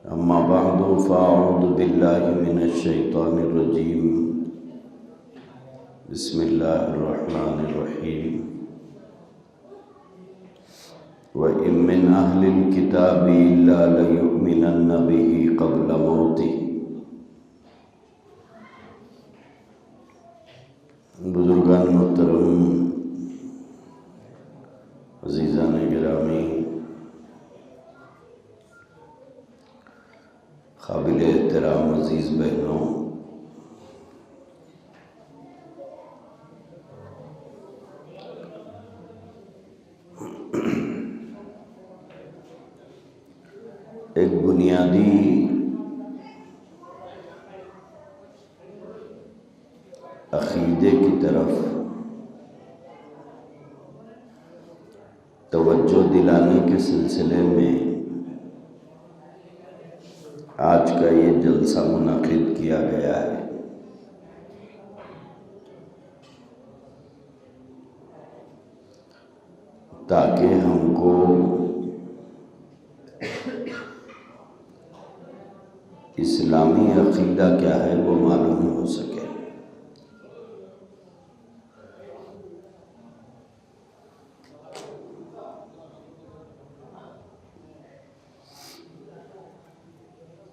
أما بعد فأعوذ بالله من الشيطان الرجيم بسم الله الرحمن الرحيم وإن من أهل الكتاب إلا ليؤمنن به قبل موته۔ بزرگان محترم، عزیزان گرامی، قابل احترام عزیز بہنوں، ایک بنیادی عقیدے کی طرف توجہ دلانے کے سلسلے میں آج کا یہ جلسہ منعقد کیا گیا ہے۔ تاکہ ہم کو اسلامی عقیدہ کیا ہے وہ معلوم ہو سکے۔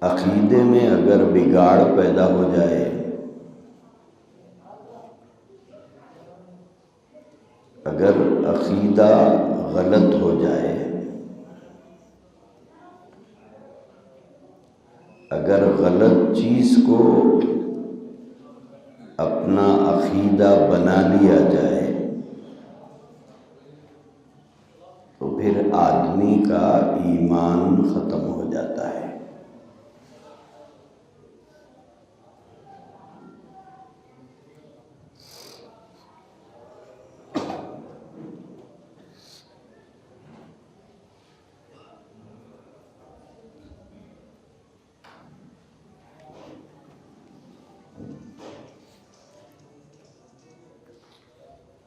عقیدے میں اگر بگاڑ پیدا ہو جائے، اگر عقیدہ غلط ہو جائے، اگر غلط چیز کو اپنا عقیدہ بنا لیا جائے تو پھر آدمی کا ایمان ختم ہو جاتا ہے۔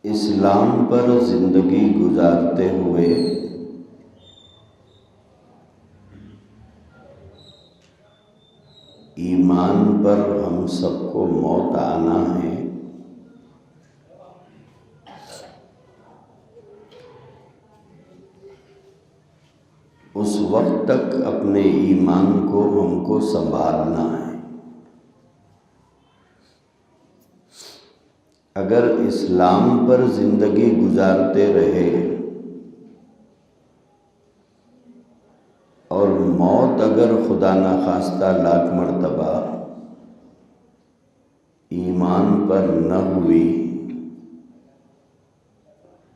اسلام پر زندگی گزارتے ہوئے ایمان پر ہم سب کو موت آنا ہے۔ اس وقت تک اپنے ایمان کو ہم کو سنبھالنا ہے۔ اگر اسلام پر زندگی گزارتے رہے اور موت اگر خدا نخواستہ لاکھ مرتبہ ایمان پر نہ ہوئی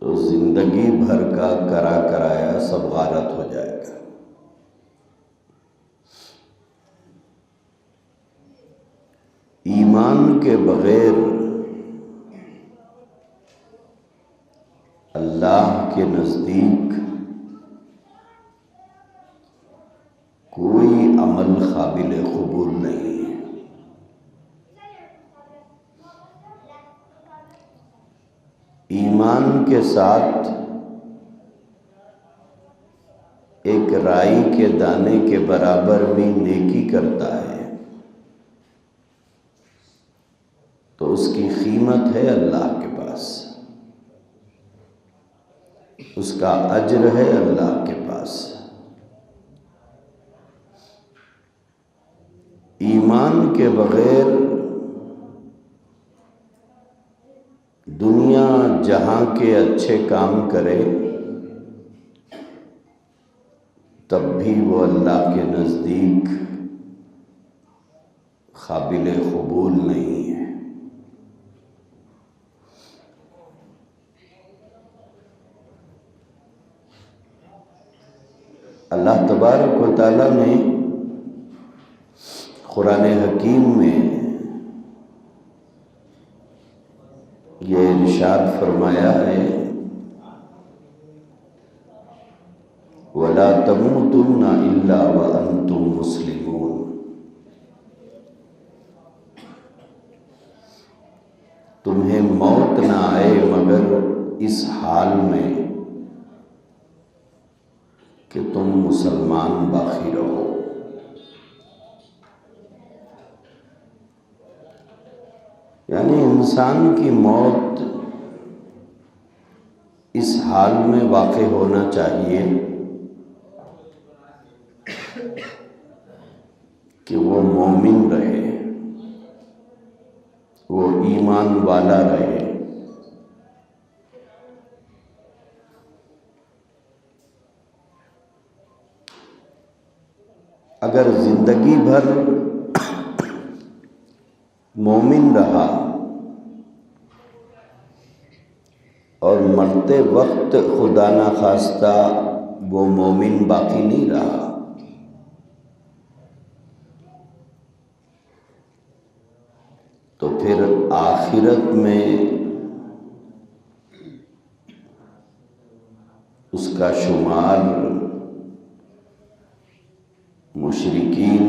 تو زندگی بھر کا کرا کرایا سب غارت ہو جائے گا۔ ایمان کے بغیر اللہ کے نزدیک کوئی عمل قابل قبول نہیں ہے۔ ایمان کے ساتھ ایک رائی کے دانے کے برابر بھی نیکی کرتا ہے تو اس کی قیمت ہے اللہ کے پاس، اس کا اجر ہے اللہ کے پاس۔ ایمان کے بغیر دنیا جہاں کے اچھے کام کرے تب بھی وہ اللہ کے نزدیک قابل قبول نہیں ہے۔ اللہ تبارک و تعالیٰ نے قرآن حکیم میں یہ ارشاد فرمایا ہے وَلَا تَمُوتُنَّ إِلَّا وَأَنْتُمْ مُسْلِمُونَ۔ تمہیں موت نہ آئے مگر اس حال میں کہ تم مسلمان باقی رہو۔ یعنی انسان کی موت اس حال میں واقع ہونا چاہیے کہ وہ مومن رہے، وہ ایمان والا رہے، اگر زندگی بھر مومن رہا اور مرتے وقت خدا نخواستہ وہ مومن باقی نہیں رہا، تو پھر آخرت میں اس کا شمار مشرکین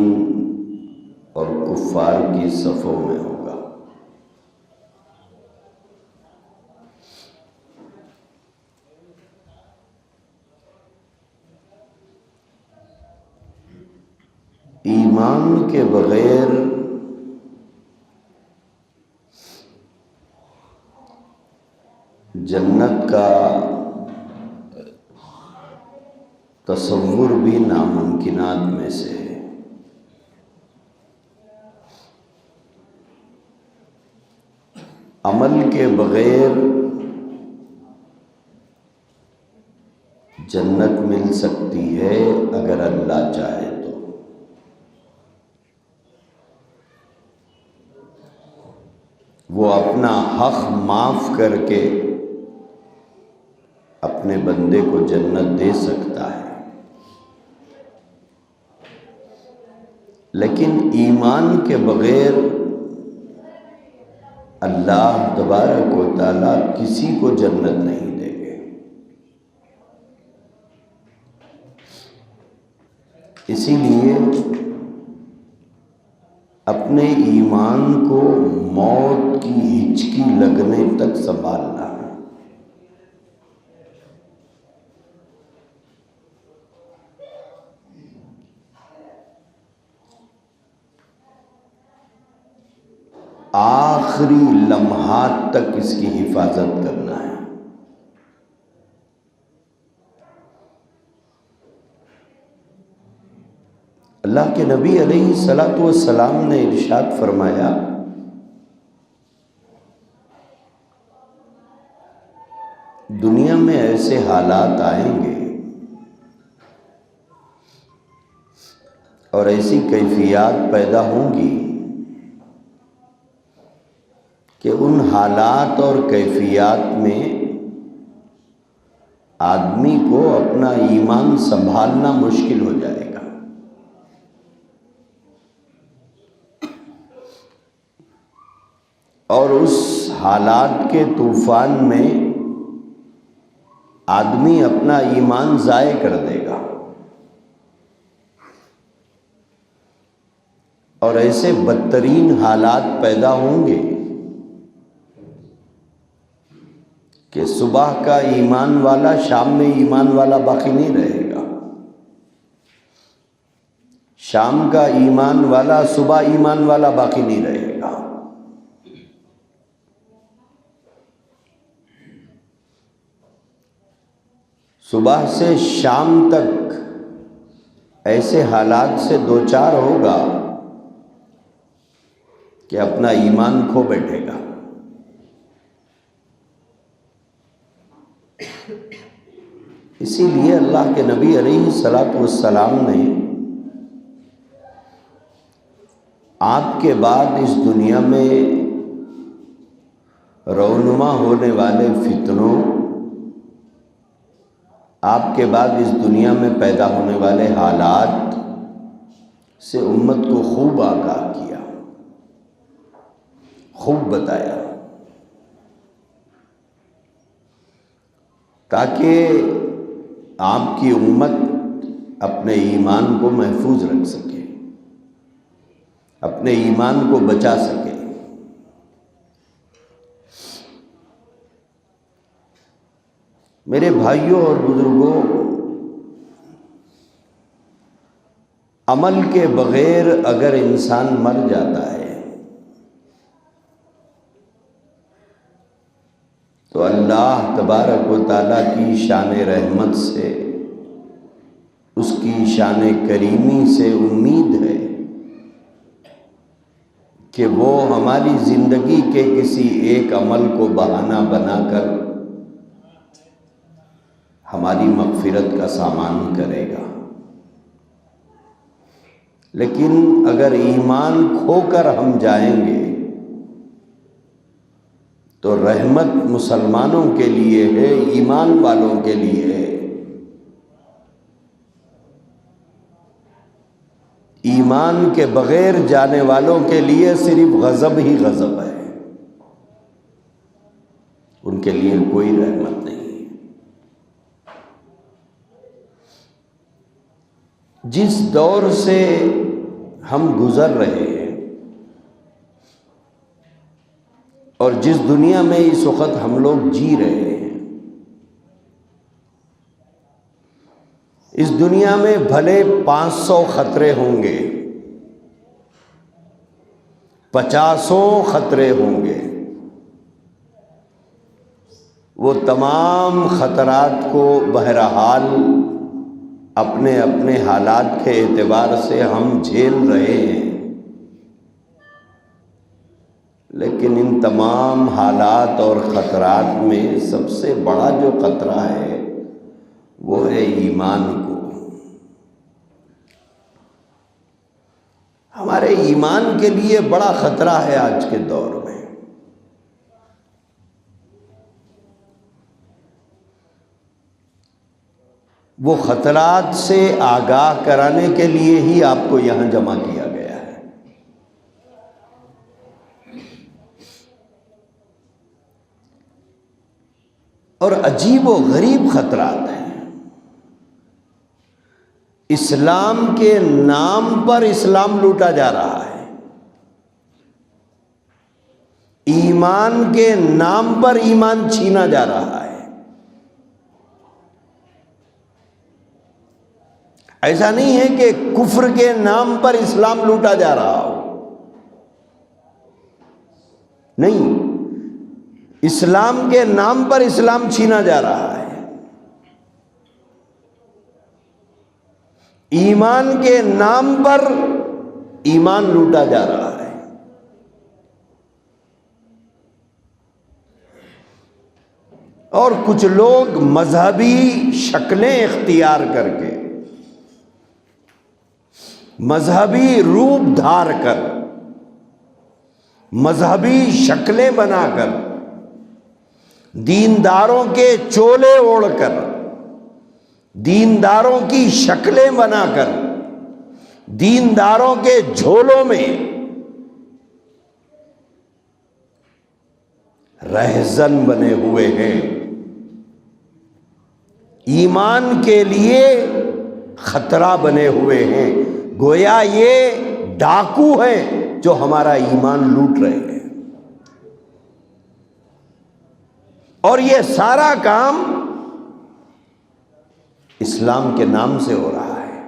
اور کفار کی صفوں میں ہوگا۔ ایمان کے بغیر جنت کا تصور بھی ناممکنات میں سے ہے۔ عمل کے بغیر جنت مل سکتی ہے اگر اللہ چاہے تو۔ وہ اپنا حق معاف کر کے اپنے بندے کو جنت دے سکتا ہے، لیکن ایمان کے بغیر اللہ تبارک و تعالیٰ کسی کو جنت نہیں دے گے۔ اسی لیے اپنے ایمان کو موت کی ہچکی لگنے تک سنبھالنا ہے۔ آخری لمحات تک اس کی حفاظت کرنا ہے۔ اللہ کے نبی علیہ الصلوۃ والسلام نے ارشاد فرمایا، دنیا میں ایسے حالات آئیں گے اور ایسی کیفیات پیدا ہوں گی کہ ان حالات اور کیفیات میں آدمی کو اپنا ایمان سنبھالنا مشکل ہو جائے گا۔ اور اس حالات کے طوفان میں آدمی اپنا ایمان ضائع کر دے گا، اور ایسے بدترین حالات پیدا ہوں گے کہ صبح کا ایمان والا شام میں ایمان والا باقی نہیں رہے گا، شام کا ایمان والا صبح ایمان والا باقی نہیں رہے گا۔ صبح سے شام تک ایسے حالات سے دوچار ہوگا کہ اپنا ایمان کھو بیٹھے گا۔ اسی لیے اللہ کے نبی علیہ الصلوۃ والسلام نے آپ کے بعد اس دنیا میں رونما ہونے والے فتنوں، آپ کے بعد اس دنیا میں پیدا ہونے والے حالات سے امت کو خوب آگاہ کیا، خوب بتایا، تاکہ آپ کی امت اپنے ایمان کو محفوظ رکھ سکے، اپنے ایمان کو بچا سکے۔ میرے بھائیوں اور بزرگوں، عمل کے بغیر اگر انسان مر جاتا ہے اللہ تبارک و تعالیٰ کی شان رحمت سے، اس کی شان کریمی سے امید ہے کہ وہ ہماری زندگی کے کسی ایک عمل کو بہانہ بنا کر ہماری مغفرت کا سامان کرے گا۔ لیکن اگر ایمان کھو کر ہم جائیں گے تو رحمت مسلمانوں کے لیے ہے، ایمان والوں کے لیے ہے۔ ایمان کے بغیر جانے والوں کے لیے صرف غضب ہی غضب ہے، ان کے لیے کوئی رحمت نہیں۔ جس دور سے ہم گزر رہے ہیں اور جس دنیا میں اس وقت ہم لوگ جی رہے ہیں، اس دنیا میں بھلے 500 خطرے ہوں گے، 50 خطرے ہوں گے، وہ تمام خطرات کو بہرحال اپنے اپنے حالات کے اعتبار سے ہم جھیل رہے ہیں، لیکن ان تمام حالات اور خطرات میں سب سے بڑا جو خطرہ ہے وہ ہے ایمان کو۔ ہمارے ایمان کے لیے بڑا خطرہ ہے آج کے دور میں۔ وہ خطرات سے آگاہ کرانے کے لیے ہی آپ کو یہاں جمع کیا گیا ہے۔ اور عجیب و غریب خطرات ہیں۔ اسلام کے نام پر اسلام لوٹا جا رہا ہے، ایمان کے نام پر ایمان چھینا جا رہا ہے۔ ایسا نہیں ہے کہ کفر کے نام پر اسلام لوٹا جا رہا ہو، نہیں، اسلام کے نام پر اسلام چھینا جا رہا ہے، ایمان کے نام پر ایمان لوٹا جا رہا ہے۔ اور کچھ لوگ مذہبی شکلیں اختیار کر کے، مذہبی روپ دھار کر، مذہبی شکلیں بنا کر، دینداروں کے چولے اوڑھ کر، دینداروں کی شکلیں بنا کر، دینداروں کے جھولوں میں رہزن بنے ہوئے ہیں، ایمان کے لیے خطرہ بنے ہوئے ہیں، گویا یہ ڈاکو ہیں جو ہمارا ایمان لوٹ رہے ہیں۔ اور یہ سارا کام اسلام کے نام سے ہو رہا ہے۔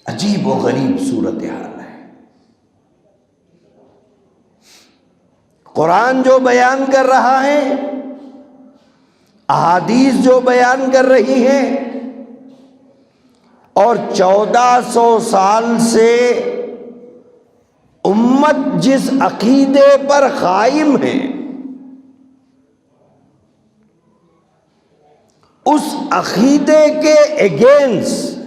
عجیب و غریب صورتحال ہے۔ قرآن جو بیان کر رہا ہے، احادیث جو بیان کر رہی ہیں، اور 1400 سال سے امت جس عقیدے پر قائم ہے، اس عقیدے کے اگینسٹ،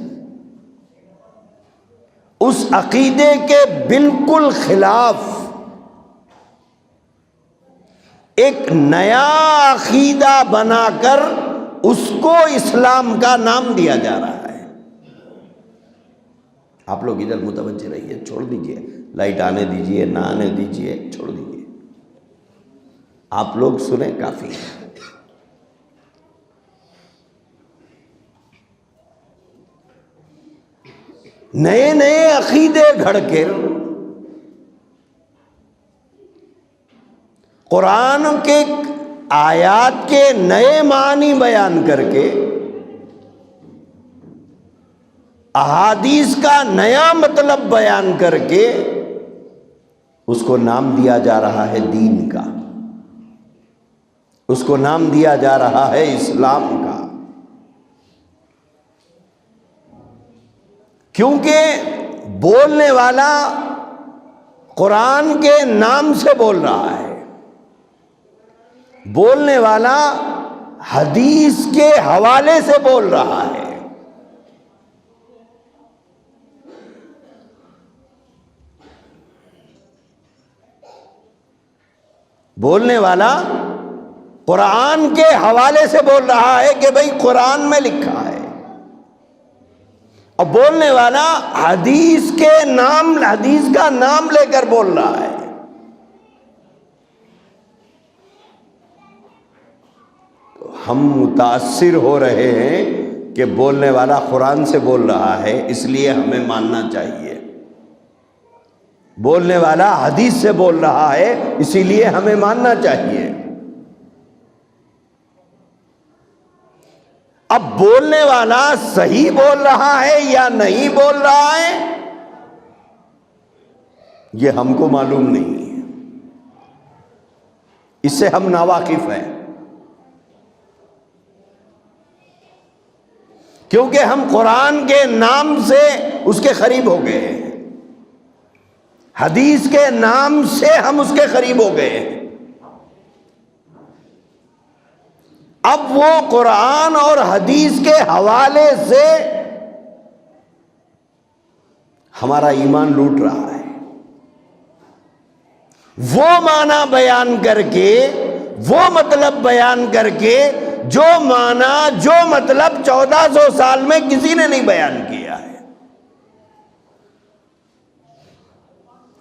اس عقیدے کے بالکل خلاف ایک نیا عقیدہ بنا کر اس کو اسلام کا نام دیا جا رہا ہے۔ آپ لوگ ادھر متوجہ رہیے، چھوڑ دیجئے، لائٹ آنے دیجئے، نہ آنے دیجئے، چھوڑ دیجئے، آپ لوگ سنیں کافی ہے۔ نئے نئے عقیدے گھڑ کے، قرآن کے آیات کے نئے معنی بیان کر کے احادیث کا نیا مطلب بیان کر کے اس کو نام دیا جا رہا ہے دین کا، اس کو نام دیا جا رہا ہے اسلام کا، کیونکہ بولنے والا قرآن کے نام سے بول رہا ہے، بولنے والا حدیث کے حوالے سے بول رہا ہے۔ بولنے والا قرآن کے حوالے سے بول رہا ہے کہ بھئی قرآن میں لکھا ہے، اور بولنے والا حدیث کا نام لے کر بول رہا ہے۔ تو ہم متاثر ہو رہے ہیں کہ بولنے والا قرآن سے بول رہا ہے، اس لیے ہمیں ماننا چاہیے۔ بولنے والا حدیث سے بول رہا ہے، اسی لیے ہمیں ماننا چاہیے۔ اب بولنے والا صحیح بول رہا ہے یا نہیں بول رہا ہے، یہ ہم کو معلوم نہیں ہے، اس سے ہم ناواقف ہیں، کیونکہ ہم قرآن کے نام سے اس کے قریب ہو گئے ہیں، حدیث کے نام سے ہم اس کے قریب ہو گئے ہیں۔ اب وہ قرآن اور حدیث کے حوالے سے ہمارا ایمان لوٹ رہا ہے، وہ معنی بیان کر کے، وہ مطلب بیان کر کے، جو معنی جو مطلب 1400 سال میں کسی نے نہیں بیان کیا ہے۔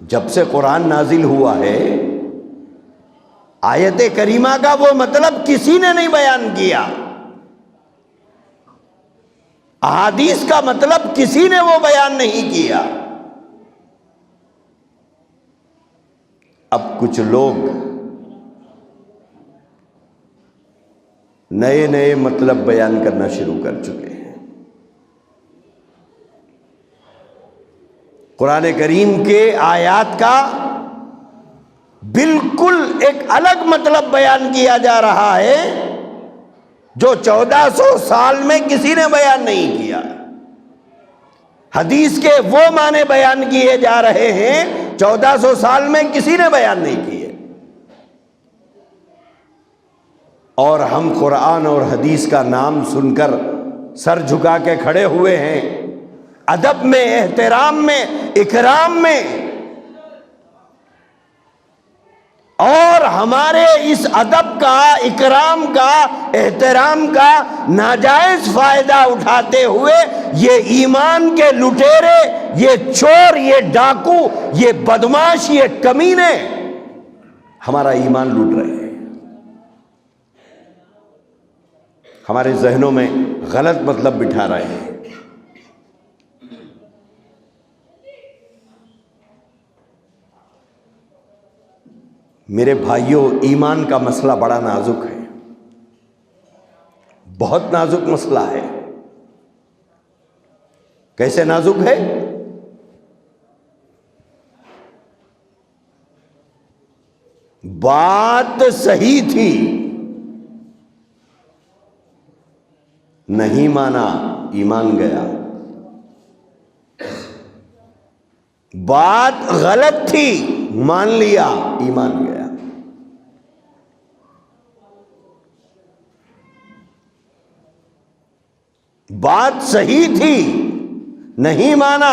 جب سے قرآن نازل ہوا ہے، آیت کریمہ کا وہ مطلب کسی نے نہیں بیان کیا، احادیث کا مطلب کسی نے وہ بیان نہیں کیا۔ اب کچھ لوگ نئے نئے مطلب بیان کرنا شروع کر چکے ہیں۔ قرآن کریم کے آیات کا بالکل ایک الگ مطلب بیان کیا جا رہا ہے جو 1400 سال میں کسی نے بیان نہیں کیا۔ حدیث کے وہ معنی بیان کیے جا رہے ہیں 1400 سال میں کسی نے بیان نہیں کیے، اور ہم قرآن اور حدیث کا نام سن کر سر جھکا کے کھڑے ہوئے ہیں، ادب میں، احترام میں، اکرام میں، اور ہمارے اس ادب کا، اکرام کا، احترام کا ناجائز فائدہ اٹھاتے ہوئے یہ ایمان کے لٹیرے، یہ چور، یہ ڈاکو، یہ بدماش، یہ کمینے ہمارا ایمان لوٹ رہے ہیں، ہمارے ذہنوں میں غلط مطلب بٹھا رہے ہیں۔ میرے بھائیوں، ایمان کا مسئلہ بڑا نازک ہے، بہت نازک مسئلہ ہے۔ کیسے نازک ہے؟ بات صحیح تھی، نہیں مانا، ایمان گیا۔ بات غلط تھی، مان لیا، ایمان گیا۔ بات صحیح تھی، نہیں مانا،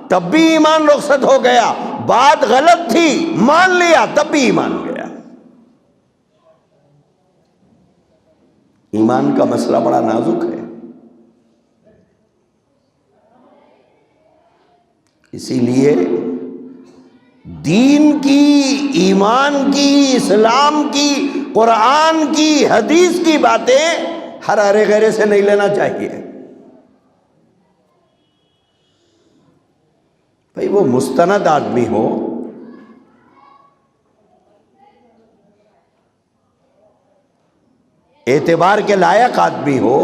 تب بھی ایمان رخصت ہو گیا۔ بات غلط تھی، مان لیا، تب بھی ایمان گیا۔ ایمان کا مسئلہ بڑا نازک ہے، اسی لیے دین کی، ایمان کی، اسلام کی، قرآن کی، حدیث کی باتیں ہر ارے غیرے سے نہیں لینا چاہیے۔ بھئی وہ مستند آدمی ہو، اعتبار کے لائق آدمی ہو،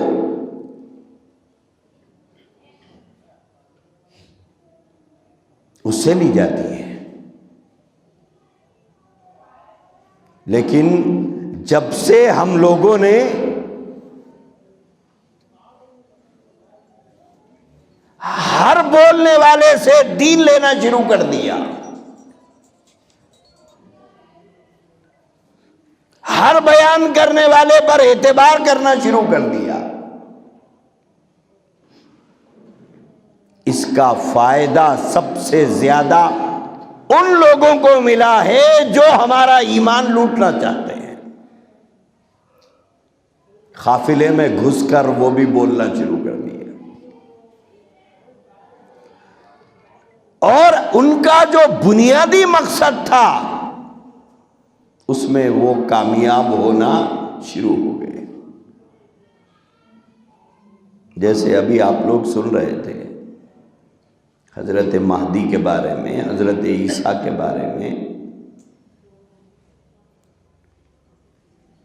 سے لی جاتی ہے، لیکن جب سے ہم لوگوں نے ہر بولنے والے سے دین لینا شروع کر دیا، ہر بیان کرنے والے پر اعتبار کرنا شروع کر دیا، اس کا فائدہ سب سے زیادہ ان لوگوں کو ملا ہے جو ہمارا ایمان لوٹنا چاہتے ہیں۔ قافلے میں گھس کر وہ بھی بولنا شروع کر دیا، اور ان کا جو بنیادی مقصد تھا اس میں وہ کامیاب ہونا شروع ہو گئے۔ جیسے ابھی آپ لوگ سن رہے تھے حضرت مہدی کے بارے میں، حضرت عیسیٰ کے بارے میں،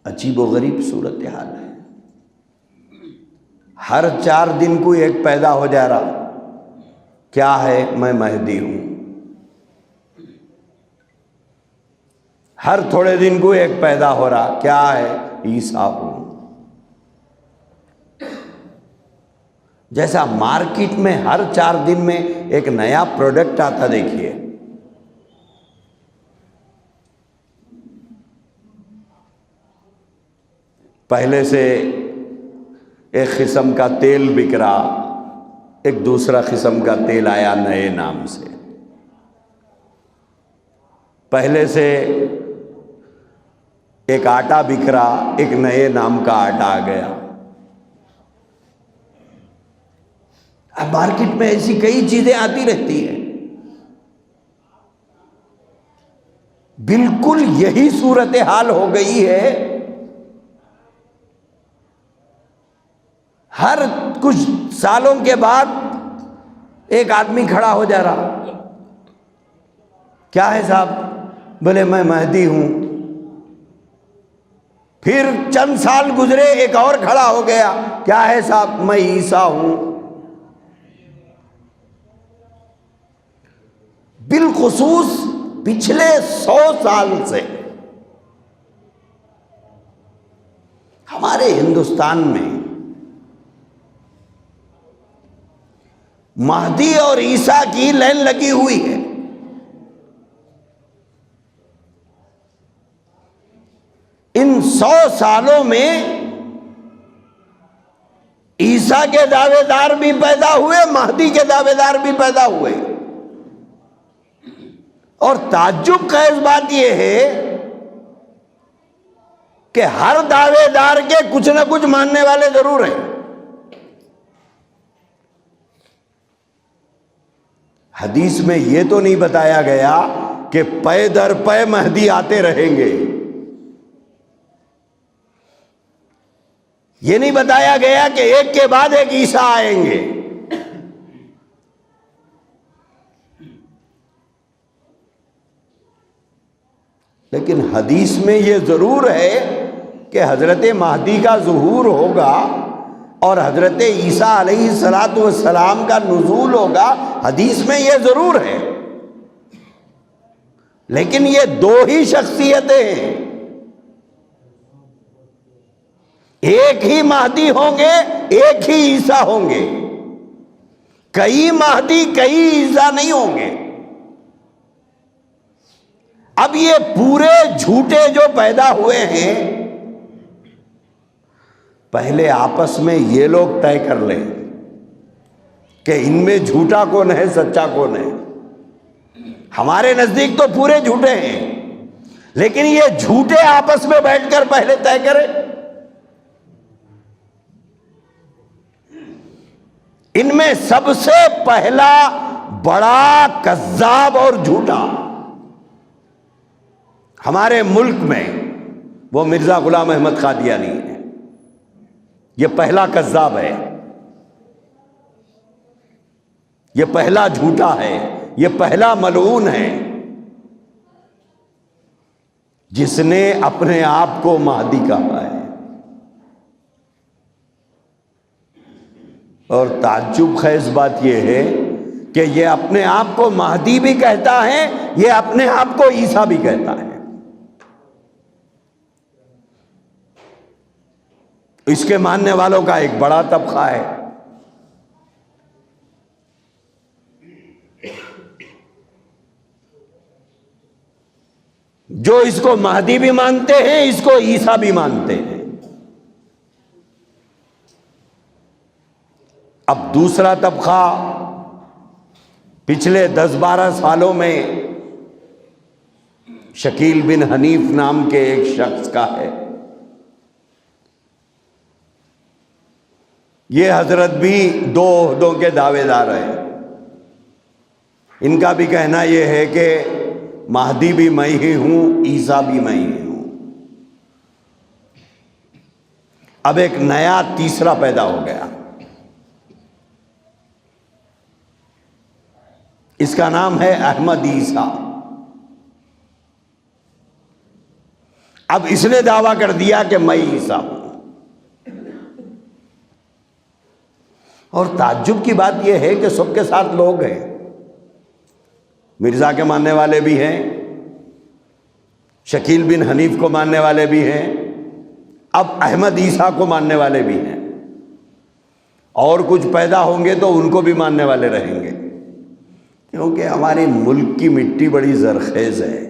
عجیب و غریب صورتحال ہے۔ ہر 4 دن کو ایک پیدا ہو جا رہا، کیا ہے؟ میں مہدی ہوں۔ ہر تھوڑے دن کو ایک پیدا ہو رہا، کیا ہے؟ عیسیٰ ہوں۔ جیسا مارکیٹ میں ہر 4 دن میں ایک نیا پروڈکٹ آتا، دیکھیے پہلے سے ایک قسم کا تیل بک رہا، ایک دوسرا قسم کا تیل آیا نئے نام سے، پہلے سے ایک آٹا بک رہا، ایک نئے نام کا آٹا آ گیا۔ اب مارکیٹ میں ایسی کئی چیزیں آتی رہتی ہیں۔ بالکل یہی صورتحال ہو گئی ہے۔ ہر کچھ سالوں کے بعد ایک آدمی کھڑا ہو جا رہا، کیا ہے صاحب؟ بولے میں مہدی ہوں۔ پھر چند سال گزرے، ایک اور کھڑا ہو گیا، کیا ہے صاحب؟ میں عیسیٰ ہوں۔ بالخصوص پچھلے 100 سال سے ہمارے ہندوستان میں مہدی اور عیسیٰ کی لائن لگی ہوئی ہے۔ ان 100 سالوں میں عیسیٰ کے دعوے دار بھی پیدا ہوئے، مہدی کے دعوے دار بھی پیدا ہوئے، اور تعجب خیز بات یہ ہے کہ ہر دعوے دار کے کچھ نہ کچھ ماننے والے ضرور ہیں۔ حدیث میں یہ تو نہیں بتایا گیا کہ پے در پے مہدی آتے رہیں گے، یہ نہیں بتایا گیا کہ ایک کے بعد ایک عیسیٰ آئیں گے۔ لیکن حدیث میں یہ ضرور ہے کہ حضرت مہدی کا ظہور ہوگا اور حضرت عیسیٰ علیہ السلام کا نزول ہوگا، حدیث میں یہ ضرور ہے۔ لیکن یہ 2 ہی شخصیتیں ہیں، ایک ہی مہدی ہوں گے، ایک ہی عیسیٰ ہوں گے، کئی مہدی کئی عیسیٰ نہیں ہوں گے۔ اب یہ پورے جھوٹے جو پیدا ہوئے ہیں، پہلے آپس میں یہ لوگ طے کر لیں کہ ان میں جھوٹا کون ہے، سچا کون ہے۔ ہمارے نزدیک تو پورے جھوٹے ہیں، لیکن یہ جھوٹے آپس میں بیٹھ کر پہلے طے کریں۔ ان میں سب سے پہلا بڑا کذاب اور جھوٹا ہمارے ملک میں وہ مرزا غلام احمد قادیانی ہے۔ یہ پہلا کذاب ہے، یہ پہلا جھوٹا ہے، یہ پہلا ملعون ہے جس نے اپنے آپ کو مہدی کہا ہے۔ اور تعجب خیز بات یہ ہے کہ یہ اپنے آپ کو مہدی بھی کہتا ہے، یہ اپنے آپ کو عیسیٰ بھی کہتا ہے۔ اس کے ماننے والوں کا ایک بڑا طبقہ ہے۔ جو اس کو مہدی بھی مانتے ہیں، اس کو عیسیٰ بھی مانتے ہیں۔ اب دوسرا طبقہ پچھلے 10-12 سالوں میں شکیل بن حنیف نام کے ایک شخص کا ہے۔ یہ حضرت بھی 2 عہدوں کے دعوے دار ہیں۔ ان کا بھی کہنا یہ ہے کہ مہدی بھی میں ہی ہوں، عیسیٰ بھی میں ہی ہوں۔ اب ایک نیا تیسرا پیدا ہو گیا، اس کا نام ہے احمد عیسیٰ۔ اب اس نے دعویٰ کر دیا کہ میں عیسیٰ ہوں۔ اور تعجب کی بات یہ ہے کہ سب کے ساتھ لوگ ہیں، مرزا کے ماننے والے بھی ہیں، شکیل بن حنیف کو ماننے والے بھی ہیں، اب احمد عیسیٰ کو ماننے والے بھی ہیں، اور کچھ پیدا ہوں گے تو ان کو بھی ماننے والے رہیں گے، کیونکہ ہمارے ملک کی مٹی بڑی زرخیز ہے،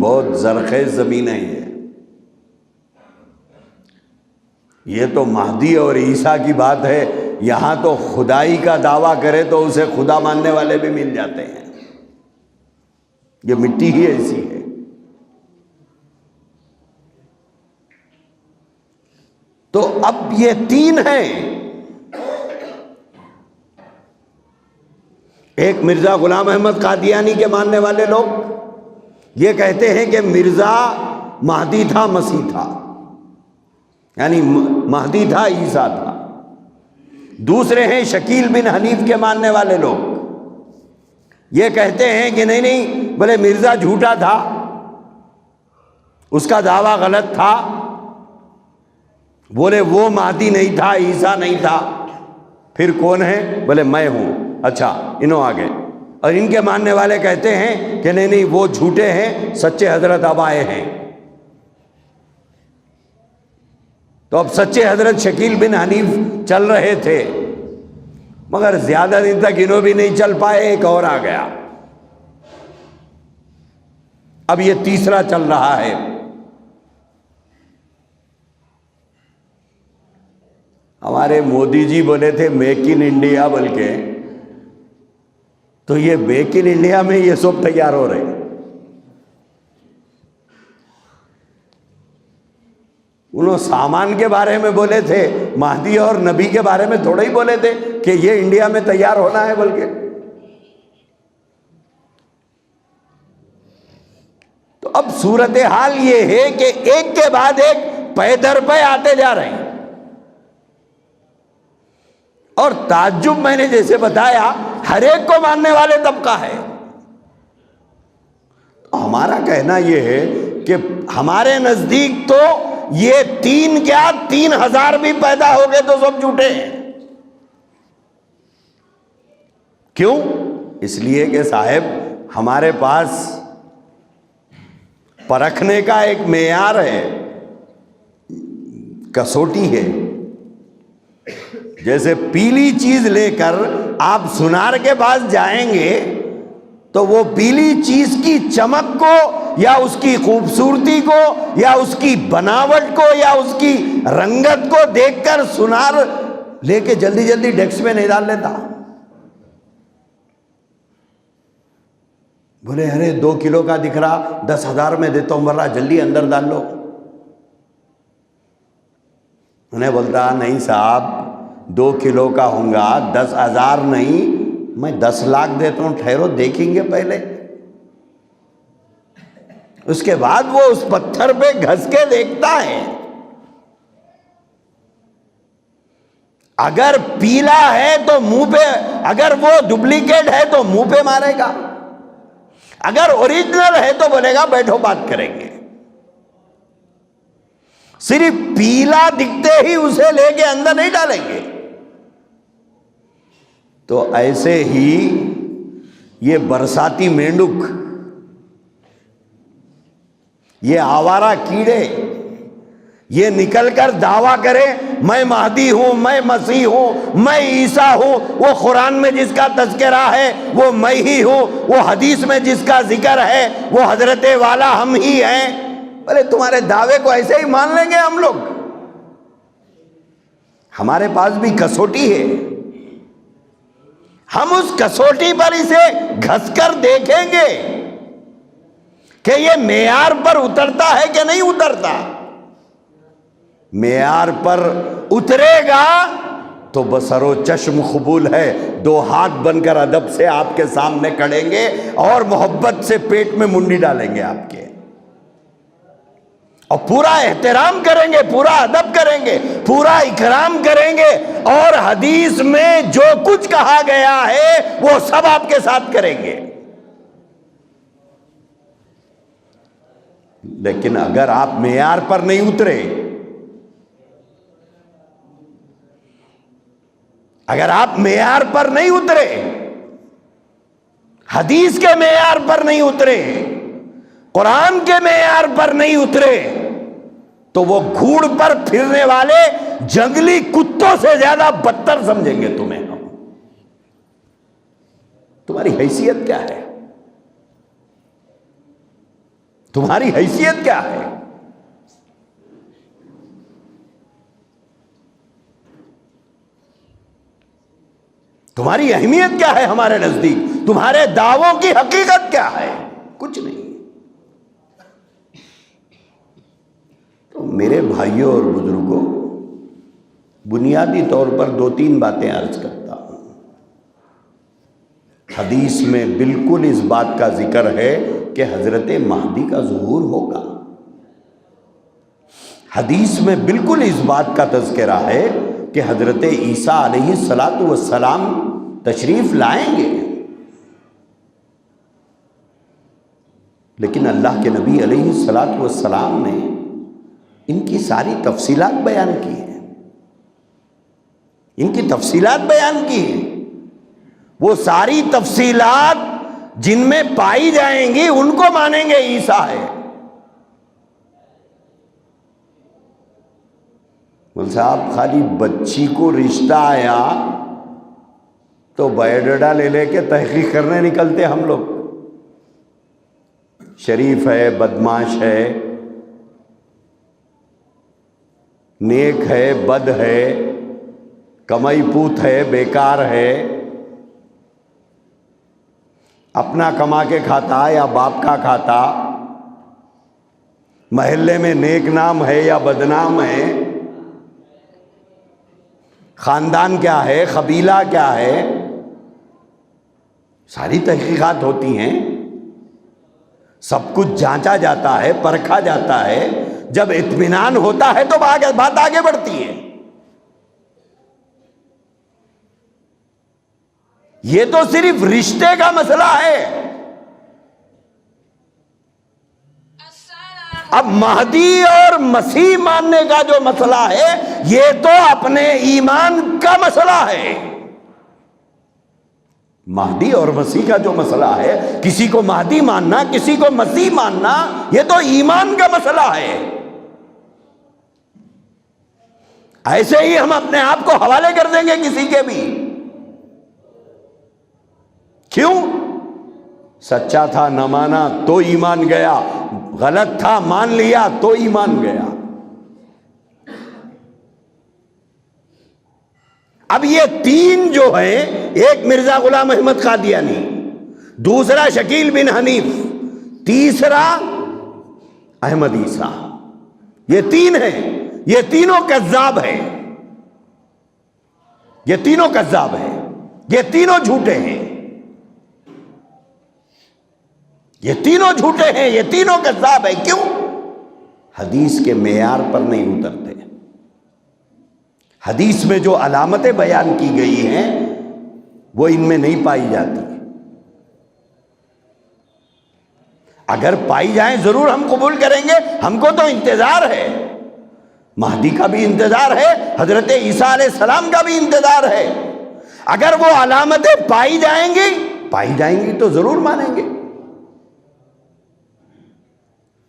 بہت زرخیز زمینیں ہیں۔ یہ تو مہدی اور عیسیٰ کی بات ہے، یہاں تو خدائی کا دعویٰ کرے تو اسے خدا ماننے والے بھی مل جاتے ہیں۔ یہ مٹی ہی ایسی ہے۔ تو اب یہ 3 ہیں، ایک مرزا غلام احمد قادیانی کے ماننے والے لوگ یہ کہتے ہیں کہ مرزا مہدی تھا، مسیح تھا، یعنی مہدی تھا، عیسیٰ تھا۔ دوسرے ہیں شکیل بن حنیف کے ماننے والے لوگ، یہ کہتے ہیں کہ نہیں بولے مرزا جھوٹا تھا، اس کا دعویٰ غلط تھا، بولے وہ مہدی نہیں تھا، عیسیٰ نہیں تھا، پھر کون ہے؟ بولے میں ہوں۔ اچھا، انہوں آگے۔ اور ان کے ماننے والے کہتے ہیں کہ نہیں وہ جھوٹے ہیں، سچے حضرت اب آئے ہیں۔ تو اب سچے حضرت شکیل بن حنیف چل رہے تھے، مگر زیادہ دن تک انہوں بھی نہیں چل پائے، ایک اور آ گیا۔ اب یہ تیسرا چل رہا ہے۔ ہمارے مودی جی بولے تھے میک ان انڈیا، بلکہ تو یہ میک ان انڈیا میں یہ سب تیار ہو رہے ہیں۔ انہوں سامان کے بارے میں بولے تھے، مہدی اور نبی کے بارے میں تھوڑا ہی بولے تھے کہ یہ انڈیا میں تیار ہونا ہے، بلکہ تو اب صورتحال یہ ہے کہ ایک کے بعد ایک پے در پے آتے جا رہے ہیں۔ اور تعجب میں نے جیسے بتایا، ہر ایک کو ماننے والے طبقہ ہے۔ ہمارا کہنا یہ ہے کہ ہمارے نزدیک تو یہ 3 کیا 3000 بھی پیدا ہو گئے تو سب جھوٹے ہیں۔ کیوں؟ اس لیے کہ صاحب ہمارے پاس پرکھنے کا ایک معیار ہے، کسوٹی ہے۔ جیسے پیلی چیز لے کر آپ سنار کے پاس جائیں گے تو وہ پیلی چیز کی چمک کو یا اس کی خوبصورتی کو یا اس کی بناوٹ کو یا اس کی رنگت کو دیکھ کر سنار لے کے جلدی جلدی ڈیکس میں نہیں ڈال لیتا۔ بولے ارے 2 کلو کا دکھ رہا، 10,000 میں دیتا ہوں، ورنہ جلدی اندر ڈال لو۔ انہیں بولتا نہیں صاحب 2 کلو کا ہوں گا، 10,000 نہیں، میں 10 لاکھ دیتا ہوں، ٹھہرو دیکھیں گے پہلے۔ اس کے بعد وہ اس پتھر پہ گھس کے دیکھتا ہے، اگر پیلا ہے تو منہ پہ، اگر وہ ڈپلیکیٹ ہے تو منہ پہ مارے گا، اگر اوریجنل ہے تو بولے گا بیٹھو بات کریں گے۔ صرف پیلا دکھتے ہی اسے لے کے اندر نہیں ڈالیں گے۔ تو ایسے ہی یہ برساتی مینڈک، یہ آوارہ کیڑے، یہ نکل کر دعویٰ کرے میں مہدی ہوں، میں مسیح ہوں، میں عیسیٰ ہوں، وہ قرآن میں جس کا تذکرہ ہے وہ میں ہی ہوں، وہ حدیث میں جس کا ذکر ہے وہ حضرت والا ہم ہی ہیں۔ بھلے تمہارے دعوے کو ایسے ہی مان لیں گے ہم لوگ؟ ہمارے پاس بھی کسوٹی ہے، ہم اس کسوٹی پر اسے گھس کر دیکھیں گے کہ یہ معیار پر اترتا ہے کہ نہیں اترتا۔ معیار پر اترے گا تو بصر و چشم قبول ہے، دو ہاتھ بن کر ادب سے آپ کے سامنے کھڑیں گے اور محبت سے پیٹ میں منڈی ڈالیں گے آپ کے، اور پورا احترام کریں گے، پورا ادب کریں گے، پورا اکرام کریں گے، اور حدیث میں جو کچھ کہا گیا ہے وہ سب آپ کے ساتھ کریں گے۔ لیکن اگر آپ معیار پر نہیں اترے، اگر آپ معیار پر نہیں اترے، حدیث کے معیار پر نہیں اترے، قرآن کے معیار پر نہیں اترے، تو وہ گھوڑ پر پھرنے والے جنگلی کتوں سے زیادہ بدتر سمجھیں گے تمہیں ہم۔ تمہاری حیثیت کیا ہے؟ تمہاری حیثیت کیا ہے؟ تمہاری اہمیت کیا ہے ہمارے نزدیک؟ تمہارے دعووں کی حقیقت کیا ہے؟ کچھ نہیں۔ تو میرے بھائیوں اور بزرگوں، بنیادی طور پر دو تین باتیں عرض کرتا ہوں۔ حدیث میں بالکل اس بات کا ذکر ہے کہ حضرت مہدی کا ظہور ہوگا۔ حدیث میں بالکل اس بات کا تذکرہ ہے کہ حضرت عیسیٰ علیہ السلام تشریف لائیں گے۔ لیکن اللہ کے نبی علیہ السلام نے ان کی ساری تفصیلات بیان کی ہیں، ان کی تفصیلات بیان کی ہیں۔ وہ ساری تفصیلات جن میں پائی جائیں گی ان کو مانیں گے عیسیٰ ہے۔ مول صاحب خالی بچی کو رشتہ آیا تو بایوڈیٹا لے لے کے تحقیق کرنے نکلتے ہم لوگ، شریف ہے، بدماش ہے، نیک ہے، بد ہے، کمائی پوت ہے، بیکار ہے، اپنا کما کے کھاتا یا باپ کا کھاتا، محلے میں نیک نام ہے یا بدنام ہے، خاندان کیا ہے، قبیلہ کیا ہے، ساری تحقیقات ہوتی ہیں، سب کچھ جانچا جاتا ہے، پرکھا جاتا ہے۔ جب اطمینان ہوتا ہے تو بات آگے بڑھتی ہے۔ یہ تو صرف رشتے کا مسئلہ ہے۔ اب مہدی اور مسیح ماننے کا جو مسئلہ ہے یہ تو اپنے ایمان کا مسئلہ ہے۔ مہدی اور مسیح کا جو مسئلہ ہے، کسی کو مہدی ماننا، کسی کو مسیح ماننا، یہ تو ایمان کا مسئلہ ہے۔ ایسے ہی ہم اپنے آپ کو حوالے کر دیں گے کسی کے بھی؟ کیوں؟ سچا تھا نہ مانا تو ایمان گیا، غلط تھا مان لیا تو ایمان گیا۔ اب یہ تین جو ہیں، ایک مرزا غلام احمد قادیانی، دوسرا شکیل بن حنیف، تیسرا احمد عیسیٰ، یہ تین ہیں، یہ تینوں کذاب ہیں، یہ تینوں کذاب ہیں، یہ تینوں جھوٹے ہیں، یہ تینوں جھوٹے ہیں، یہ تینوں کذاب ہیں۔ کیوں؟ حدیث کے معیار پر نہیں اترتے۔ حدیث میں جو علامتیں بیان کی گئی ہیں وہ ان میں نہیں پائی جاتی۔ اگر پائی جائیں ضرور ہم قبول کریں گے، ہم کو تو انتظار ہے، مہدی کا بھی انتظار ہے، حضرت عیسیٰ علیہ السلام کا بھی انتظار ہے۔ اگر وہ علامتیں پائی جائیں گی تو ضرور مانیں گے.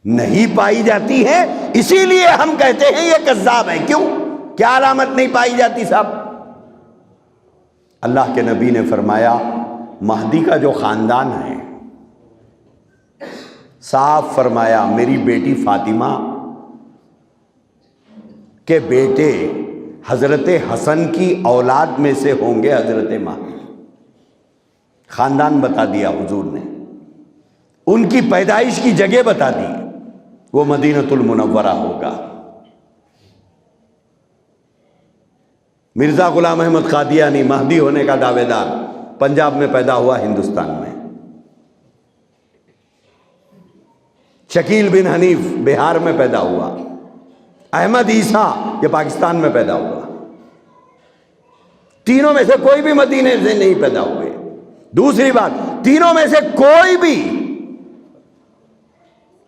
نہیں پائی جاتی ہے اسی لیے ہم کہتے ہیں یہ کذاب ہے. کیوں؟ کیا علامت نہیں پائی جاتی صاحب؟ اللہ کے نبی نے فرمایا مہدی کا جو خاندان ہے، صاف فرمایا میری بیٹی فاطمہ کے بیٹے حضرت حسن کی اولاد میں سے ہوں گے حضرت مہدی. خاندان بتا دیا حضور نے، ان کی پیدائش کی جگہ بتا دی، وہ مدینۃ المنورہ ہوگا. مرزا غلام احمد قادیانی مہدی ہونے کا دعوے دار پنجاب میں پیدا ہوا، ہندوستان میں. شکیل بن حنیف بہار میں پیدا ہوا. احمد عیسیٰ یہ پاکستان میں پیدا ہوا. تینوں میں سے کوئی بھی مدینے سے نہیں پیدا ہوئے. دوسری بات، تینوں میں سے کوئی بھی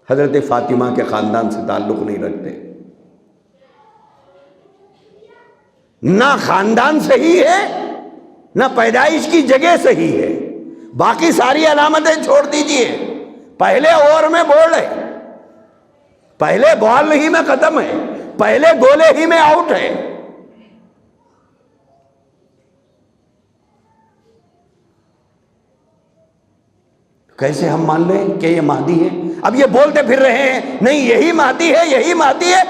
حضرت فاطمہ کے خاندان سے تعلق نہیں رکھتے. نہ خاندان صحیح ہے، نہ پیدائش کی جگہ صحیح ہے. باقی ساری علامتیں چھوڑ دیجئے. پہلے اوور میں بول ہے، پہلے بال ہی میں ختم ہے، پہلے گولے ہی میں آؤٹ ہے. کیسے ہم مان لیں کہ یہ مہدی ہے؟ اب یہ بولتے پھر رہے ہیں نہیں یہی مہدی ہے، یہی مہدی ہے.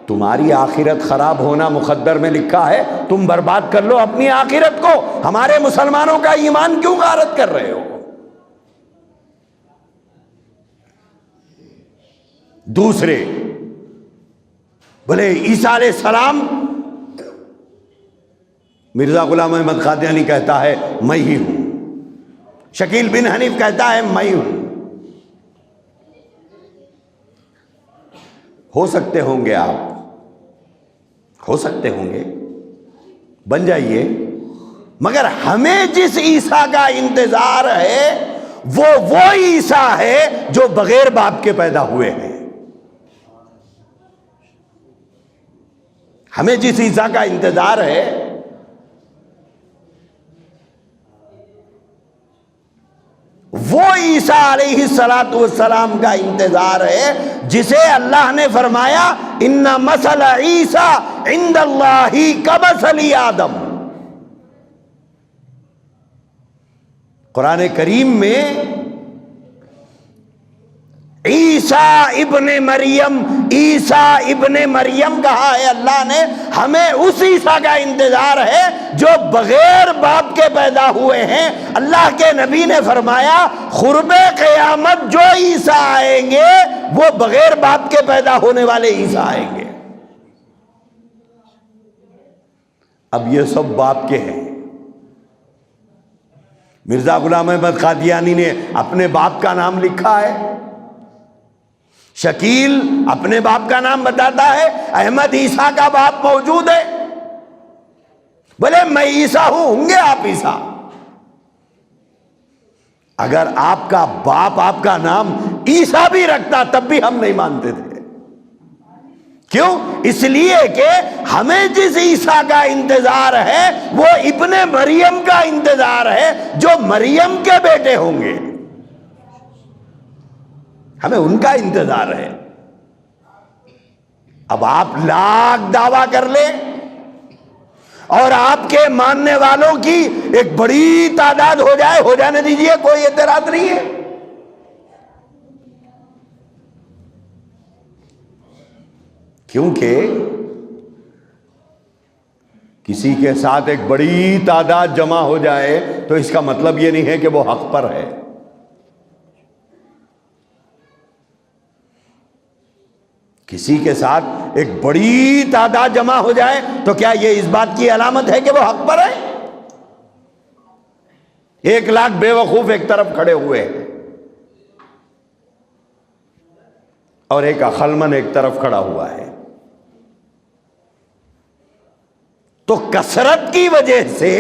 تمہاری آخرت خراب ہونا مقدر میں لکھا ہے، تم برباد کر لو اپنی آخرت کو. ہمارے مسلمانوں کا ایمان کیوں غارت کر رہے ہو؟ دوسرے بولے عیسیٰ علیہ السلام، مرزا غلام احمد قادیانی کہتا ہے میں ہی ہوں. شکیل بن حنیف کہتا ہے میں ہوں. ہو سکتے ہوں گے آپ، ہو سکتے ہوں گے، بن جائیے، مگر ہمیں جس عیسیٰ کا انتظار ہے وہ عیسیٰ ہے جو بغیر باپ کے پیدا ہوئے ہیں. ہمیں جس عیسیٰ کا انتظار ہے وہ عیسیٰ علیہ السلام کا انتظار ہے جسے اللہ نے فرمایا ان مثل عیسیٰ عند اللہ کمثل آدم. قرآن کریم میں عیسیٰ ابن مریم کہا ہے اللہ نے. ہمیں اس عیسیٰ کا انتظار ہے جو بغیر باپ کے پیدا ہوئے ہیں. اللہ کے نبی نے فرمایا قرب قیامت جو عیسیٰ آئیں گے وہ بغیر باپ کے پیدا ہونے والے عیسیٰ آئیں گے. اب یہ سب باپ کے ہیں. مرزا غلام احمد قادیانی نے اپنے باپ کا نام لکھا ہے، شکیل اپنے باپ کا نام بتاتا ہے، احمد عیسیٰ کا باپ موجود ہے. بولے میں عیسیٰ ہوں گے آپ عیسیٰ. اگر آپ کا باپ آپ کا نام عیسیٰ بھی رکھتا تب بھی ہم نہیں مانتے تھے. کیوں؟ اس لیے کہ ہمیں جس عیسیٰ کا انتظار ہے وہ ابن مریم کا انتظار ہے جو مریم کے بیٹے ہوں گے. ہمیں ان کا انتظار ہے. اب آپ لاکھ دعویٰ کر لیں اور آپ کے ماننے والوں کی ایک بڑی تعداد ہو جائے، ہو جانے دیجئے، کوئی اعتراض نہیں ہے. کیونکہ کسی کے ساتھ ایک بڑی تعداد جمع ہو جائے تو اس کا مطلب یہ نہیں ہے کہ وہ حق پر ہے. کسی کے ساتھ ایک بڑی تعداد جمع ہو جائے تو کیا یہ اس بات کی علامت ہے کہ وہ حق پر ہے؟ 1,00,000 بے وقوف ایک طرف کھڑے ہوئے ہیں اور ایک عقلمند ایک طرف کھڑا ہوا ہے. تو کثرت کی وجہ سے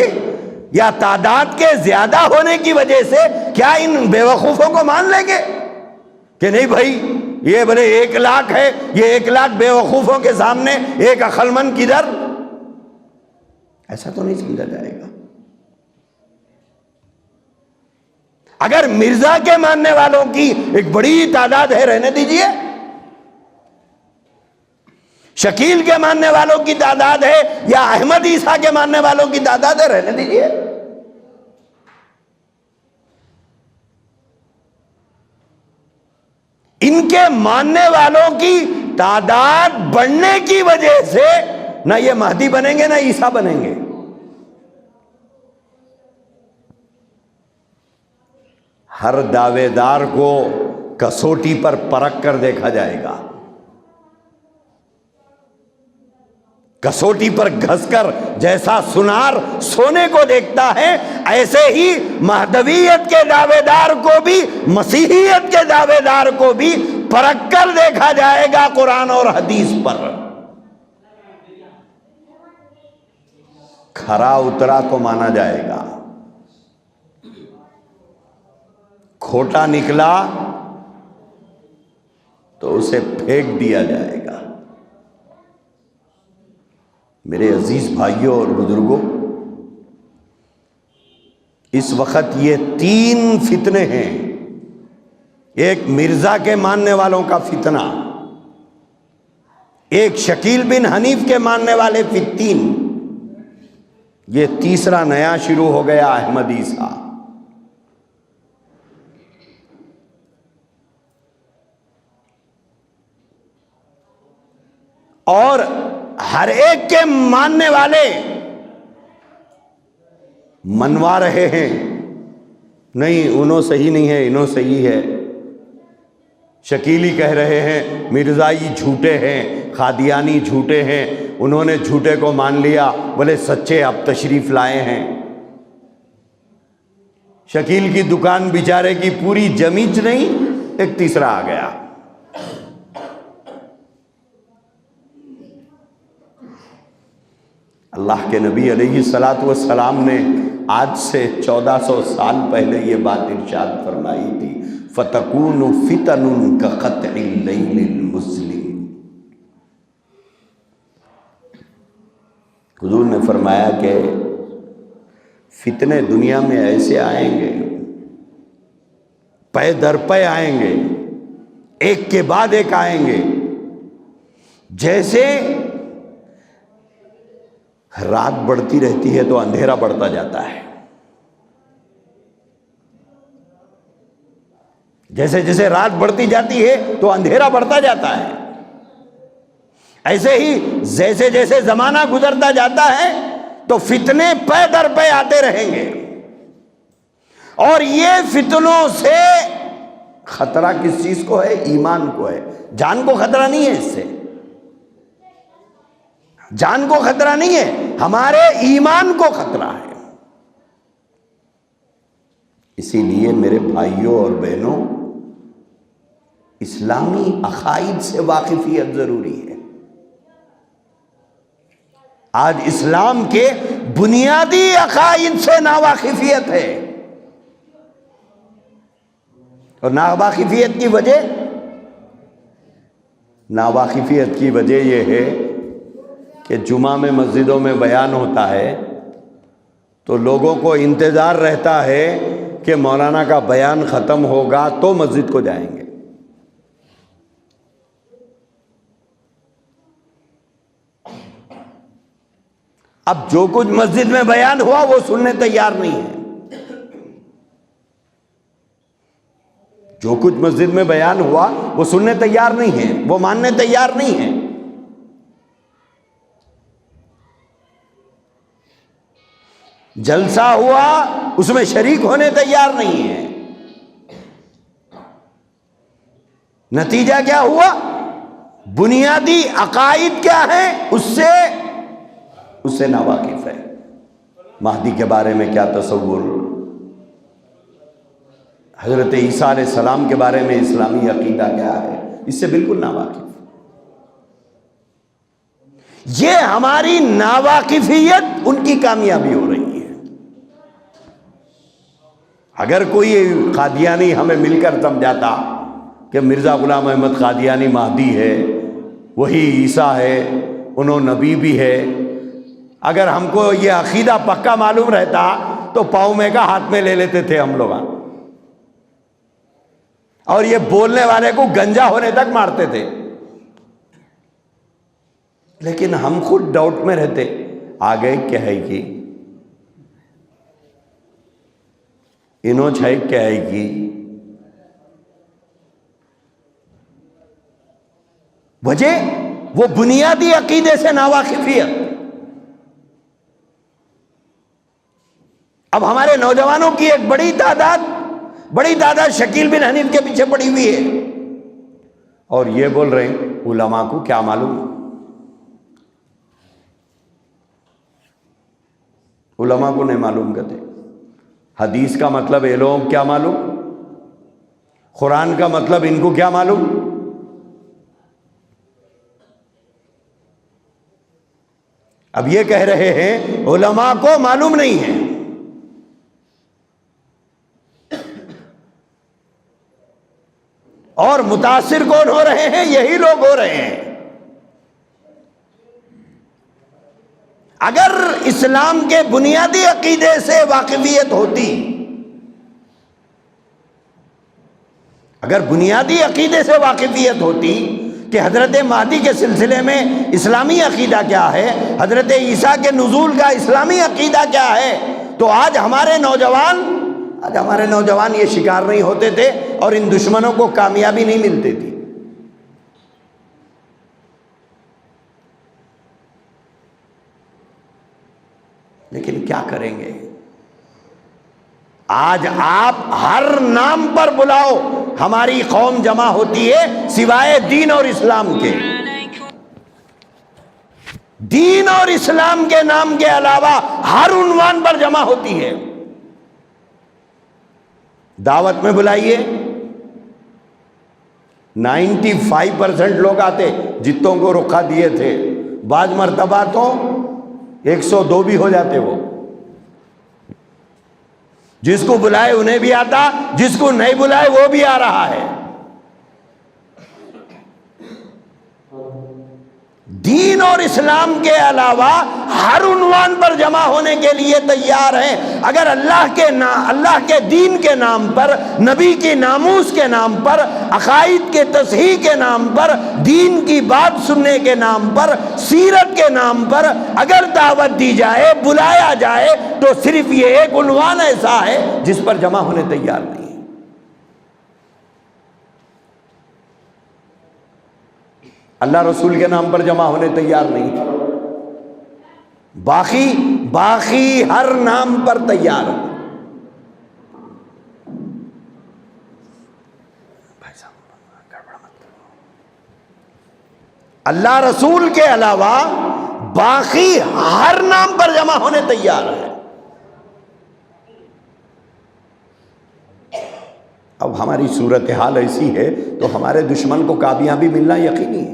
یا تعداد کے زیادہ ہونے کی وجہ سے کیا ان بے وقوفوں کو مان لیں گے کہ نہیں بھائی یہ بھلے 1,00,000 ہے، یہ 1,00,000 بے وقوفوں کے سامنے ایک عقلمند کدھر؟ ایسا تو نہیں سمجھا جائے گا. اگر مرزا کے ماننے والوں کی ایک بڑی تعداد ہے رہنے دیجئے، شکیل کے ماننے والوں کی تعداد ہے یا احمد عیسیٰ کے ماننے والوں کی تعداد ہے رہنے دیجئے۔ ان کے ماننے والوں کی تعداد بڑھنے کی وجہ سے نہ یہ مہدی بنیں گے نہ عیسیٰ بنیں گے۔ ہر دعوے دار کو کسوٹی پر پرکھ کر دیکھا جائے گا، کسوٹی پر گھس کر جیسا سنار سونے کو دیکھتا ہے، ایسے ہی مہدویت کے دعوے دار کو بھی، مسیحیت کے دعوے دار کو بھی پرکھ کر دیکھا جائے گا قرآن اور حدیث پر۔ کھرا اترا تو مانا جائے گا، کھوٹا نکلا تو اسے پھینک دیا جائے گا۔ میرے عزیز بھائیوں اور بزرگوں، اس وقت یہ 3 فتنے ہیں۔ ایک مرزا کے ماننے والوں کا فتنہ، ایک شکیل بن حنیف کے ماننے والے فتین، یہ تیسرا نیا شروع ہو گیا احمد عیسیٰ۔ اور ہر ایک کے ماننے والے منوا رہے ہیں، نہیں انہوں صحیح نہیں ہے، انہوں صحیح ہے۔ شکیلی کہہ رہے ہیں مرزائی جھوٹے ہیں، قادیانی جھوٹے ہیں، انہوں نے جھوٹے کو مان لیا، بولے سچے اب تشریف لائے ہیں۔ شکیل کی دکان بیچارے کی پوری جمیچ نہیں، ایک تیسرا آ گیا۔ اللہ کے نبی علیہ السلام نے آج سے 1400 سال پہلے یہ بات ارشاد فرمائی تھی، فَتَكُونُ فِتَنٌ كَقَطْعِ اللَّيْلِ الْمُظْلِمِ۔ حضور نے فرمایا کہ فتنے دنیا میں ایسے آئیں گے، پے در پے آئیں گے، ایک کے بعد ایک آئیں گے، جیسے رات بڑھتی رہتی ہے تو اندھیرا بڑھتا جاتا ہے، جیسے جیسے رات بڑھتی جاتی ہے تو اندھیرا بڑھتا جاتا ہے، ایسے ہی جیسے جیسے زمانہ گزرتا جاتا ہے تو فتنے پے در پے آتے رہیں گے۔ اور یہ فتنوں سے خطرہ کس چیز کو ہے؟ ایمان کو ہے۔ جان کو خطرہ نہیں ہے، اس سے جان کو خطرہ نہیں ہے، ہمارے ایمان کو خطرہ ہے۔ اسی لیے میرے بھائیوں اور بہنوں، اسلامی عقائد سے واقفیت ضروری ہے۔ آج اسلام کے بنیادی عقائد سے ناواقفیت ہے، اور ناواقفیت کی وجہ یہ ہے کہ جمعہ میں مسجدوں میں بیان ہوتا ہے تو لوگوں کو انتظار رہتا ہے کہ مولانا کا بیان ختم ہوگا تو مسجد کو جائیں گے۔ اب جو کچھ مسجد میں بیان ہوا وہ سننے تیار نہیں ہے، جو کچھ مسجد میں بیان ہوا وہ سننے تیار نہیں ہے، وہ ماننے تیار نہیں ہے۔ جلسہ ہوا اس میں شریک ہونے تیار نہیں ہے، نتیجہ کیا ہوا؟ بنیادی عقائد کیا ہیں اس سے ناواقف ہے۔ مہدی کے بارے میں کیا تصور، حضرت عیسیٰ علیہ السلام کے بارے میں اسلامی عقیدہ کیا ہے، اس سے بالکل ناواقف۔ یہ ہماری ناواقفیت ان کی کامیابی ہو رہی ہے۔ اگر کوئی قادیانی ہمیں مل کر سمجھاتا کہ مرزا غلام احمد قادیانی مہدی ہے، وہی عیسیٰ ہے، انہوں نبی بھی ہے، اگر ہم کو یہ عقیدہ پکا معلوم رہتا تو پاؤں میں کا ہاتھ میں لے لیتے تھے ہم لوگ۔ اور یہ بولنے والے کو گنجا ہونے تک مارتے تھے. لیکن ہم خود ڈاؤٹ میں رہتے, آگے کیا ہے کی انہوں چھائی کیا ہے کی. وجہ وہ بنیادی عقیدے سے ناواقفیت. اب ہمارے نوجوانوں کی ایک بڑی تعداد شکیل بن حنیف کے پیچھے پڑی ہوئی ہے, اور یہ بول رہے ہیں علماء کو کیا معلوم. علماء کو نہیں معلوم کہتے. حدیث کا مطلب یہ لوگ کیا معلوم, قرآن کا مطلب ان کو کیا معلوم. اب یہ کہہ رہے ہیں علماء کو معلوم نہیں ہے. اور متاثر کون ہو رہے ہیں؟ یہی لوگ ہو رہے ہیں. اگر اسلام کے بنیادی عقیدے سے واقفیت ہوتی, اگر بنیادی عقیدے سے واقفیت ہوتی کہ حضرت مہدی کے سلسلے میں اسلامی عقیدہ کیا ہے, حضرت عیسیٰ کے نزول کا اسلامی عقیدہ کیا ہے, تو آج ہمارے نوجوان یہ شکار نہیں ہوتے تھے اور ان دشمنوں کو کامیابی نہیں ملتی تھی. لیکن کیا کریں گے؟ آج آپ ہر نام پر بلاؤ, ہماری قوم جمع ہوتی ہے سوائے دین اور اسلام کے. دین اور اسلام کے نام کے علاوہ ہر عنوان پر جمع ہوتی ہے. دعوت میں بلائیے 95% لوگ آتے, جتوں کو رکھا دیے تھے. بعض مرتبہ تو 102 بھی ہو جاتے. وہ جس کو بلائے انہیں بھی آتا, جس کو نہیں بلائے وہ بھی آ رہا ہے. دین اور اسلام کے علاوہ ہر عنوان پر جمع ہونے کے لیے تیار ہیں. اگر اللہ کے دین کے نام پر, نبی کی ناموس کے نام پر, عقائد کے تصحیح کے نام پر, دین کی بات سننے کے نام پر, سیرت کے نام پر اگر دعوت دی جائے, بلایا جائے, تو صرف یہ ایک عنوان ایسا ہے جس پر جمع ہونے تیار نہیں. اللہ رسول کے نام پر جمع ہونے تیار نہیں. باقی ہر نام پر تیار ہے. اللہ رسول کے علاوہ باقی ہر نام پر جمع ہونے تیار ہے. اب ہماری صورتحال ایسی ہے تو ہمارے دشمن کو کامیابی ملنا یقینی ہے.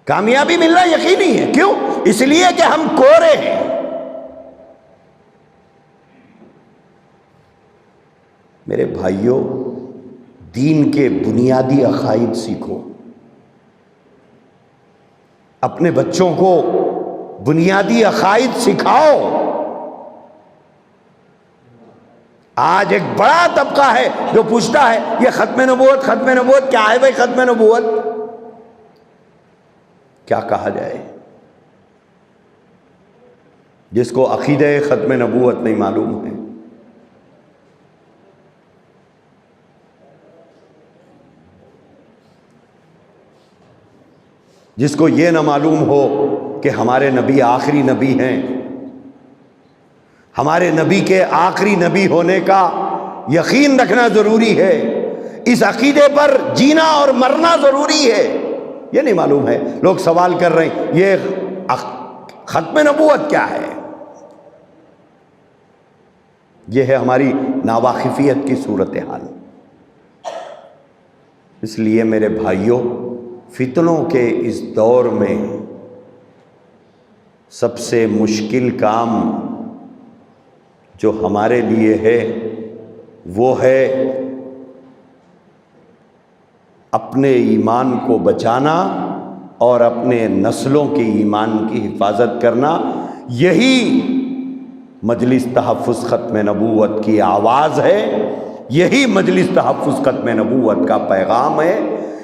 کامیابی ملنا یقینی ہے. کیوں؟ اس لیے کہ ہم کورے ہیں. میرے بھائیوں, دین کے بنیادی عقائد سیکھو. اپنے بچوں کو بنیادی عقائد سکھاؤ. آج ایک بڑا طبقہ ہے جو پوچھتا ہے یہ ختم نبوت کیا ہے بھائی؟ ختم نبوت کیا کہا جائے؟ جس کو عقیدہ ختم نبوت نہیں معلوم ہے, جس کو یہ نہ معلوم ہو کہ ہمارے نبی آخری نبی ہیں, ہمارے نبی کے آخری نبی ہونے کا یقین رکھنا ضروری ہے, اس عقیدے پر جینا اور مرنا ضروری ہے, یہ نہیں معلوم ہے. لوگ سوال کر رہے ہیں یہ ختم نبوت کیا ہے. یہ ہے ہماری ناواقفیت کی صورتحال. اس لیے میرے بھائیوں, فتنوں کے اس دور میں سب سے مشکل کام جو ہمارے لیے ہے وہ ہے اپنے ایمان کو بچانا اور اپنے نسلوں کے ایمان کی حفاظت کرنا. یہی مجلس تحفظ ختم نبوت کی آواز ہے، یہی مجلس تحفظ ختم نبوت کا پیغام ہے،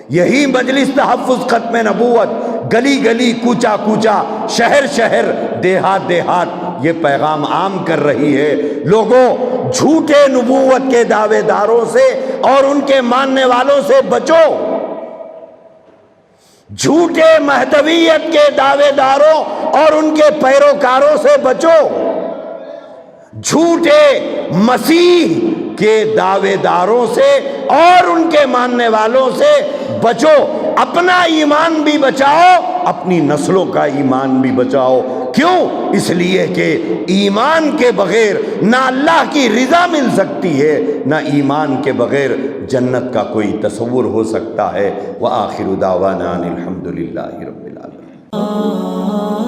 یہی مجلس تحفظ ختم نبوت گلی گلی کوچا کوچا شہر شہر دیہات دیہات یہ پیغام عام کر رہی ہے۔ لوگوں، جھوٹے نبوت کے دعوے داروں سے اور ان کے ماننے والوں سے بچو، جھوٹے مہدویت کے دعوے داروں اور ان کے پیروکاروں سے بچو، جھوٹے مسیح کے دعوے داروں سے اور ان کے ماننے والوں سے بچو، اپنا ایمان بھی بچاؤ، اپنی نسلوں کا ایمان بھی بچاؤ۔ کیوں؟ اس لیے کہ ایمان کے بغیر نہ اللہ کی رضا مل سکتی ہے، نہ ایمان کے بغیر جنت کا کوئی تصور ہو سکتا ہے۔ وآخر دعوانا الحمدللہ رب العالمین۔